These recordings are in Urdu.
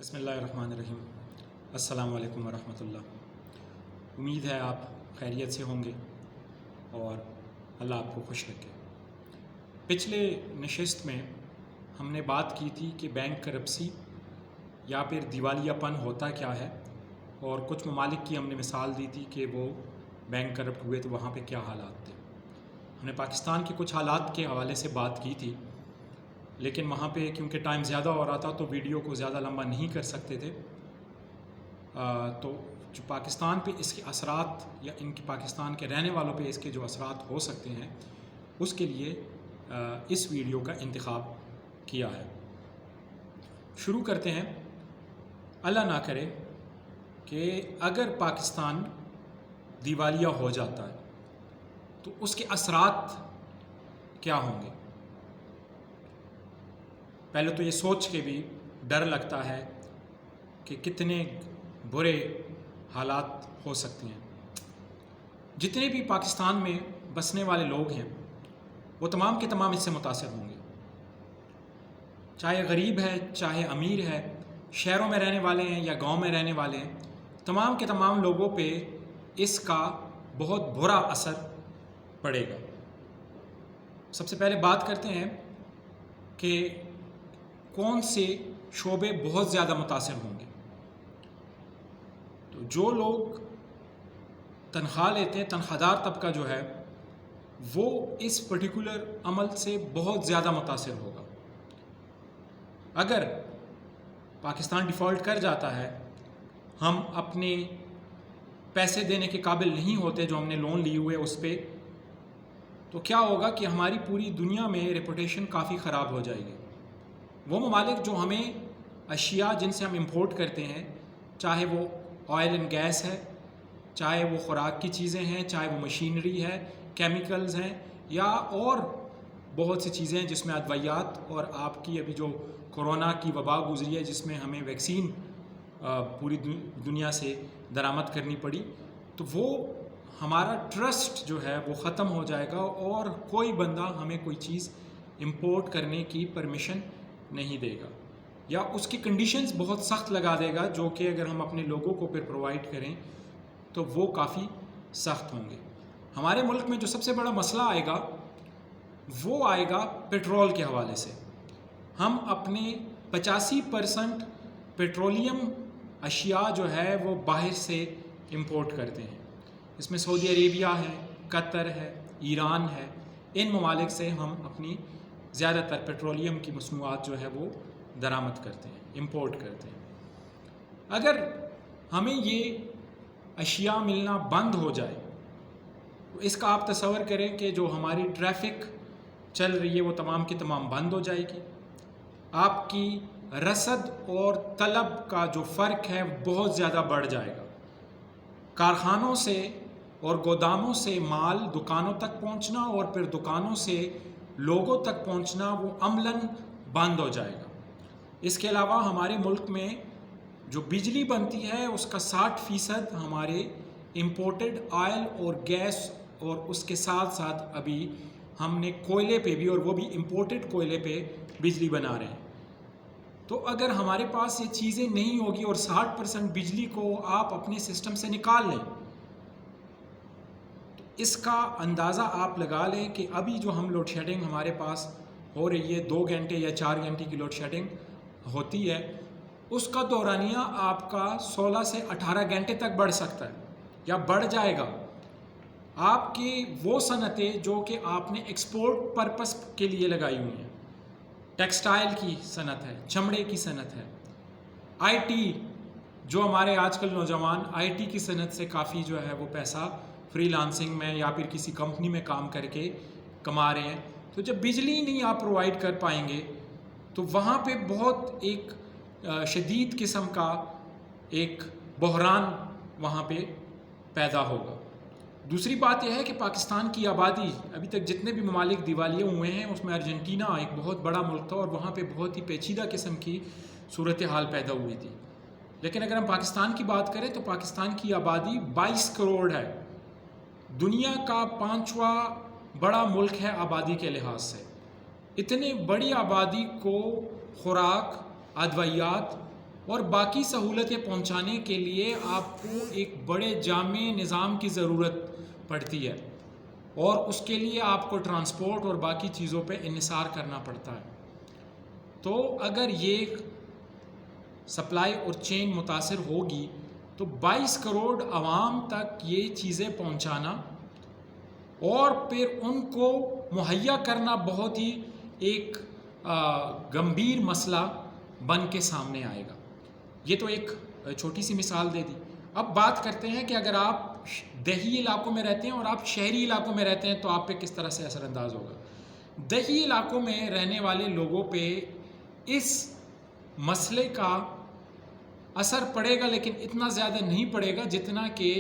بسم اللہ الرحمن الرحیم۔ السلام علیکم ورحمۃ اللہ۔ امید ہے آپ خیریت سے ہوں گے اور اللہ آپ کو خوش رکھے۔ پچھلے نشست میں ہم نے بات کی تھی کہ بینک کرپسی یا پھر دیوالیہ پن ہوتا کیا ہے، اور کچھ ممالک کی ہم نے مثال دی تھی کہ وہ بینک کرپٹ ہوئے تو وہاں پہ کیا حالات تھے۔ ہم نے پاکستان کے کچھ حالات کے حوالے سے بات کی تھی، لیکن وہاں پہ کیونکہ ٹائم زیادہ ہو رہا تھا تو ویڈیو کو زیادہ لمبا نہیں کر سکتے تھے، تو جو پاکستان پہ اس کے اثرات یا ان کی پاکستان کے رہنے والوں پہ اس کے جو اثرات ہو سکتے ہیں اس کے لیے اس ویڈیو کا انتخاب کیا ہے۔ شروع کرتے ہیں۔ اللہ نہ کرے کہ اگر پاکستان دیوالیہ ہو جاتا ہے تو اس کے اثرات کیا ہوں گے۔ پہلے تو یہ سوچ کے بھی ڈر لگتا ہے کہ کتنے برے حالات ہو سکتے ہیں۔ جتنے بھی پاکستان میں بسنے والے لوگ ہیں وہ تمام کے تمام اس سے متاثر ہوں گے، چاہے غریب ہے چاہے امیر ہے، شہروں میں رہنے والے ہیں یا گاؤں میں رہنے والے ہیں، تمام کے تمام لوگوں پہ اس کا بہت برا اثر پڑے گا۔ سب سے پہلے بات کرتے ہیں کہ کون سے شعبے بہت زیادہ متاثر ہوں گے۔ تو جو لوگ تنخواہ لیتے ہیں، تنخواہ دار طبقہ جو ہے وہ اس پرٹیکولر عمل سے بہت زیادہ متاثر ہوگا۔ اگر پاکستان ڈیفالٹ کر جاتا ہے، ہم اپنے پیسے دینے کے قابل نہیں ہوتے جو ہم نے لون لیے ہوئے اس پہ، تو کیا ہوگا کہ ہماری پوری دنیا میں ریپوٹیشن کافی خراب ہو جائے گی۔ وہ ممالک جو ہمیں اشیاء جن سے ہم امپورٹ کرتے ہیں، چاہے وہ آئل اینڈ گیس ہے، چاہے وہ خوراک کی چیزیں ہیں، چاہے وہ مشینری ہے، کیمیکلز ہیں، یا اور بہت سی چیزیں ہیں جس میں ادویات، اور آپ کی ابھی جو کورونا کی وبا گزری ہے جس میں ہمیں ویکسین پوری دنیا سے درآمد کرنی پڑی، تو وہ ہمارا ٹرسٹ جو ہے وہ ختم ہو جائے گا اور کوئی بندہ ہمیں کوئی چیز امپورٹ کرنے کی پرمیشن نہیں دے گا، یا اس کی کنڈیشنز بہت سخت لگا دے گا، جو کہ اگر ہم اپنے لوگوں کو پھر پرووائڈ کریں تو وہ کافی سخت ہوں گے۔ ہمارے ملک میں جو سب سے بڑا مسئلہ آئے گا وہ آئے گا پیٹرول کے حوالے سے۔ ہم اپنے 85% پیٹرولیم اشیاء جو ہے وہ باہر سے امپورٹ کرتے ہیں۔ اس میں سعودی عربیہ ہے، قطر ہے، ایران ہے، ان ممالک سے ہم اپنی زیادہ تر پیٹرولیم کی مصنوعات جو ہے وہ درآمد کرتے ہیں، امپورٹ کرتے ہیں۔ اگر ہمیں یہ اشیاء ملنا بند ہو جائے تو اس کا آپ تصور کریں کہ جو ہماری ٹریفک چل رہی ہے وہ تمام کی تمام بند ہو جائے گی۔ آپ کی رسد اور طلب کا جو فرق ہے بہت زیادہ بڑھ جائے گا۔ کارخانوں سے اور گوداموں سے مال دکانوں تک پہنچنا اور پھر دکانوں سے لوگوں تک پہنچنا وہ عملاً بند ہو جائے گا۔ اس کے علاوہ ہمارے ملک میں جو بجلی بنتی ہے اس کا 60% ہمارے امپورٹڈ آئل اور گیس، اور اس کے ساتھ ساتھ ابھی ہم نے کوئلے پہ بھی، اور وہ بھی امپورٹڈ کوئلے پہ بجلی بنا رہے ہیں۔ تو اگر ہمارے پاس یہ چیزیں نہیں ہوگی اور 60% بجلی کو آپ اپنے سسٹم سے نکال لیں، تو اس کا اندازہ آپ لگا لیں کہ ابھی جو ہم لوڈ شیڈنگ ہمارے پاس ہو رہی ہے، 2 گھنٹے یا 4 گھنٹے کی لوڈ شیڈنگ ہوتی ہے، اس کا دورانیہ آپ کا 16 سے 18 گھنٹے تک بڑھ سکتا ہے یا بڑھ جائے گا۔ آپ کی وہ صنعتیں جو کہ آپ نے ایکسپورٹ پرپس کے لیے لگائی ہوئی ہیں، ٹیکسٹائل کی صنعت ہے، چمڑے کی صنعت ہے، آئی ٹی، جو ہمارے آج کل نوجوان آئی ٹی کی صنعت سے کافی جو ہے وہ پیسہ فری لانسنگ میں یا پھر کسی کمپنی میں کام کر کے کما رہے ہیں، تو جب بجلی نہیں آپ پرووائڈ کر پائیں گے تو وہاں پہ بہت ایک شدید قسم کا ایک بحران وہاں پہ پیدا ہوگا۔ دوسری بات یہ ہے کہ پاکستان کی آبادی، ابھی تک جتنے بھی ممالک دیوالیہ ہوئے ہیں اس میں ارجنٹینا ایک بہت بڑا ملک تھا اور وہاں پہ بہت ہی پیچیدہ قسم کی صورتحال پیدا ہوئی تھی، لیکن اگر ہم پاکستان کی بات کریں تو پاکستان کی آبادی 22 کروڑ ہے، دنیا کا 5واں بڑا ملک ہے آبادی کے لحاظ سے۔ اتنے بڑی آبادی کو خوراک، ادویات اور باقی سہولتیں پہنچانے کے لیے آپ کو ایک بڑے جامع نظام کی ضرورت پڑتی ہے، اور اس کے لیے آپ کو ٹرانسپورٹ اور باقی چیزوں پہ انحصار کرنا پڑتا ہے۔ تو اگر یہ سپلائی اور چین متاثر ہوگی تو 22 کروڑ عوام تک یہ چیزیں پہنچانا اور پھر ان کو مہیا کرنا بہت ہی ایک گمبھیر مسئلہ بن کے سامنے آئے گا۔ یہ تو ایک چھوٹی سی مثال دے دی۔ اب بات کرتے ہیں کہ اگر آپ دیہی علاقوں میں رہتے ہیں اور آپ شہری علاقوں میں رہتے ہیں تو آپ پہ کس طرح سے اثر انداز ہوگا۔ دیہی علاقوں میں رہنے والے لوگوں پہ اس مسئلے کا اثر پڑے گا، لیکن اتنا زیادہ نہیں پڑے گا جتنا کہ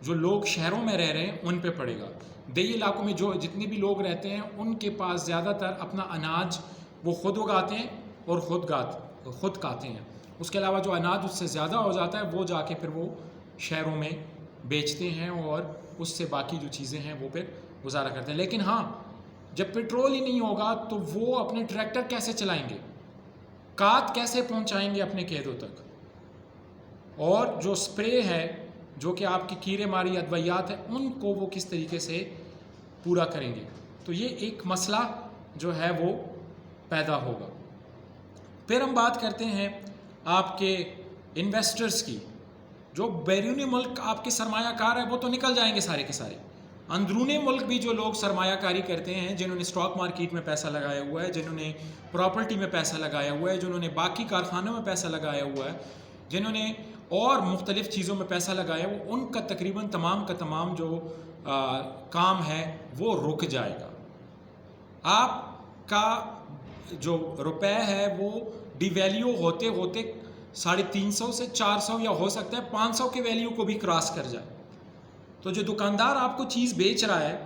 جو لوگ شہروں میں رہ رہے ہیں ان پہ پڑے گا۔ دیہی علاقوں میں جتنے بھی لوگ رہتے ہیں ان کے پاس زیادہ تر اپنا اناج وہ خود اگاتے ہیں اور خود کھاتے ہیں۔ اس کے علاوہ جو اناج اس سے زیادہ ہو جاتا ہے وہ جا کے پھر وہ شہروں میں بیچتے ہیں اور اس سے باقی جو چیزیں ہیں وہ پھر گزارا کرتے ہیں۔ لیکن ہاں، جب پیٹرول ہی نہیں ہوگا تو وہ اپنے ٹریکٹر کیسے چلائیں گے، کھاد کیسے پہنچائیں گے اپنے کھیتوں تک، اور جو سپرے ہے جو کہ آپ کی کیڑے ماری ادویات ہیں ان کو وہ کس طریقے سے پورا کریں گے۔ تو یہ ایک مسئلہ جو ہے وہ پیدا ہوگا۔ پھر ہم بات کرتے ہیں آپ کے انویسٹرز کی۔ جو بیرونی ملک آپ کے سرمایہ کار ہیں وہ تو نکل جائیں گے سارے کے سارے۔ اندرونی ملک بھی جو لوگ سرمایہ کاری کرتے ہیں، جنہوں نے سٹاک مارکیٹ میں پیسہ لگایا ہوا ہے، جنہوں نے پراپرٹی میں پیسہ لگایا ہوا ہے، جنہوں نے باقی کارخانوں میں پیسہ لگایا ہوا ہے، جنہوں نے اور مختلف چیزوں میں پیسہ لگایا وہ ان کا تقریباً تمام کا تمام جو کام ہے وہ رک جائے گا۔ آپ کا جو روپے ہے وہ ڈی ویلیو ہوتے ہوتے 350 سے 400 یا ہو سکتا ہے 500 کے ویلیو کو بھی کراس کر جائے۔ تو جو دکاندار آپ کو چیز بیچ رہا ہے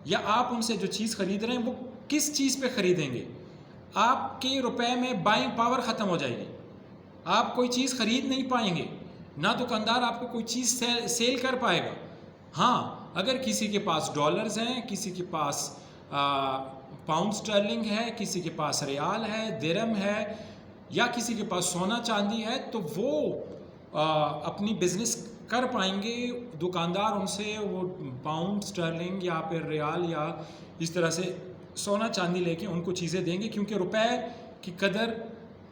یا آپ ان سے جو چیز خرید رہے ہیں وہ کس چیز پہ خریدیں گے؟ آپ کے روپے میں بائنگ پاور ختم ہو جائے گی، آپ کوئی چیز خرید نہیں پائیں گے، نہ دکاندار آپ کو کوئی چیز سیل کر پائے گا۔ ہاں، اگر کسی کے پاس ڈالرز ہیں، کسی کے پاس پاؤنڈ سٹرلنگ ہے، کسی کے پاس ریال ہے، درہم ہے، یا کسی کے پاس سونا چاندی ہے تو وہ اپنی بزنس کر پائیں گے۔ دکاندار ان سے وہ پاؤنڈ سٹرلنگ یا پھر ریال یا اس طرح سے سونا چاندی لے کے ان کو چیزیں دیں گے، کیونکہ روپے کی قدر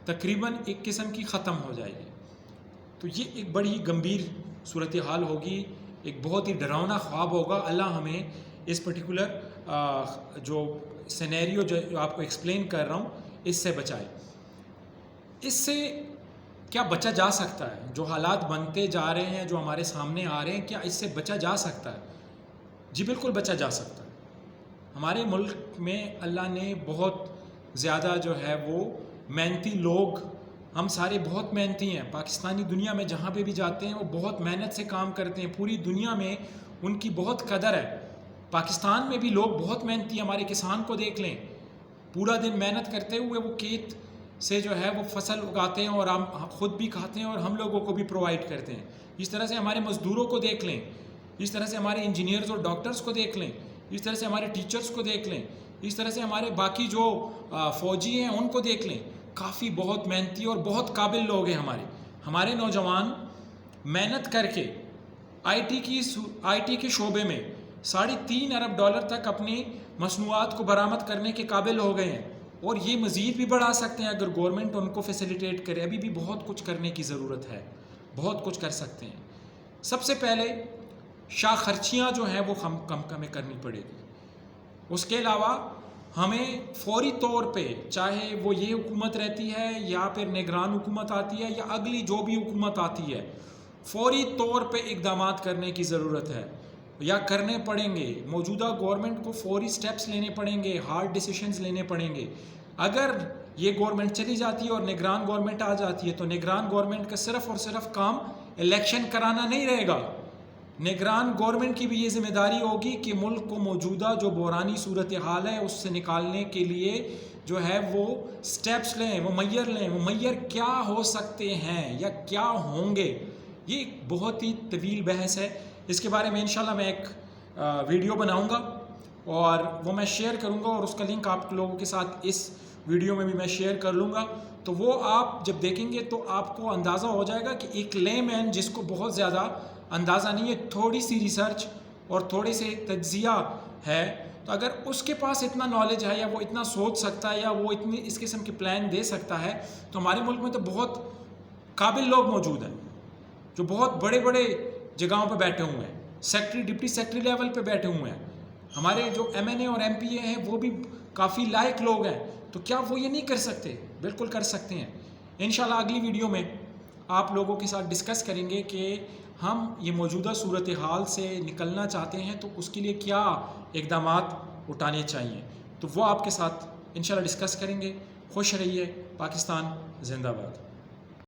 تقریباً ایک قسم کی ختم ہو جائے گی۔ تو یہ ایک بڑی گمبھیر صورتحال ہوگی، ایک بہت ہی ڈراؤنا خواب ہوگا۔ اللہ ہمیں اس پرٹیکولر جو سینیریو جو آپ کو ایکسپلین کر رہا ہوں اس سے بچائے۔ اس سے کیا بچا جا سکتا ہے؟ جو حالات بنتے جا رہے ہیں، جو ہمارے سامنے آ رہے ہیں، کیا اس سے بچا جا سکتا ہے؟ جی بالکل بچا جا سکتا ہے۔ ہمارے ملک میں اللہ نے بہت زیادہ جو ہے وہ محنتی لوگ، ہم سارے بہت محنتی ہیں۔ پاکستانی دنیا میں جہاں پہ بھی جاتے ہیں وہ بہت محنت سے کام کرتے ہیں، پوری دنیا میں ان کی بہت قدر ہے۔ پاکستان میں بھی لوگ بہت محنتی ہیں، ہمارے کسان کو دیکھ لیں، پورا دن محنت کرتے ہوئے وہ کھیت سے جو ہے وہ فصل اگاتے ہیں اور ہم خود بھی کھاتے ہیں اور ہم لوگوں کو بھی پرووائڈ کرتے ہیں۔ اس طرح سے ہمارے مزدوروں کو دیکھ لیں، اس طرح سے ہمارے انجینئرز اور ڈاکٹرز کو دیکھ لیں، اس طرح سے ہمارے ٹیچرز کو دیکھ لیں، اس طرح سے ہمارے باقی جو فوجی ہیں ان کو دیکھ لیں۔ کافی بہت محنتی اور بہت قابل لوگ ہیں ہمارے نوجوان محنت کر کے آئی ٹی کے شعبے میں $3.5 ارب تک اپنی مصنوعات کو برآمد کرنے کے قابل ہو گئے ہیں، اور یہ مزید بھی بڑھا سکتے ہیں اگر گورنمنٹ ان کو فیسیلیٹیٹ کرے۔ ابھی بھی بہت کچھ کرنے کی ضرورت ہے، بہت کچھ کر سکتے ہیں۔ سب سے پہلے شاہ خرچیاں جو ہیں وہ کم کرنی پڑے گی۔ اس کے علاوہ ہمیں فوری طور پہ، چاہے وہ یہ حکومت رہتی ہے یا پھر نگران حکومت آتی ہے یا اگلی جو بھی حکومت آتی ہے، فوری طور پہ اقدامات کرنے کی ضرورت ہے یا کرنے پڑیں گے۔ موجودہ گورنمنٹ کو فوری سٹیپس لینے پڑیں گے، ہارڈ ڈیسیشنز لینے پڑیں گے۔ اگر یہ گورنمنٹ چلی جاتی ہے اور نگران گورنمنٹ آ جاتی ہے تو نگران گورنمنٹ کا صرف اور صرف کام الیکشن کرانا نہیں رہے گا۔ نگران گورنمنٹ کی بھی یہ ذمہ داری ہوگی کہ ملک کو موجودہ جو بحرانی صورتحال ہے اس سے نکالنے کے لیے جو ہے وہ سٹیپس لیں، وہ میئر کیا ہو سکتے ہیں یا کیا ہوں گے۔ یہ ایک بہت ہی طویل بحث ہے، اس کے بارے میں انشاءاللہ میں ایک ویڈیو بناؤں گا اور وہ میں شیئر کروں گا، اور اس کا لنک آپ لوگوں کے ساتھ اس ویڈیو میں بھی میں شیئر کر لوں گا، تو وہ آپ جب دیکھیں گے تو آپ کو اندازہ ہو جائے گا کہ ایک لے مین جس کو بہت زیادہ اندازہ نہیں ہے، تھوڑی سی ریسرچ اور تھوڑے سے تجزیہ ہے، تو اگر اس کے پاس اتنا نالج ہے یا وہ اتنا سوچ سکتا ہے یا وہ اتنی اس قسم کے پلان دے سکتا ہے، تو ہمارے ملک میں تو بہت قابل لوگ موجود ہیں جو بہت بڑے بڑے جگہوں پہ بیٹھے ہوئے ہیں، سیکٹری ڈپٹی سیکٹری لیول پہ بیٹھے ہوئے ہیں، ہمارے جو ایم این اے اور ایم پی اے ہیں وہ بھی کافی لائق لوگ ہیں، تو کیا وہ یہ نہیں کر سکتے؟ بالکل کر سکتے ہیں۔ انشاءاللہ اگلی ویڈیو میں آپ لوگوں کے ساتھ ڈسکس کریں گے کہ ہم یہ موجودہ صورتحال سے نکلنا چاہتے ہیں تو اس کے لیے کیا اقدامات اٹھانے چاہیے، تو وہ آپ کے ساتھ انشاءاللہ ڈسکس کریں گے۔ خوش رہیے، پاکستان زندہ باد۔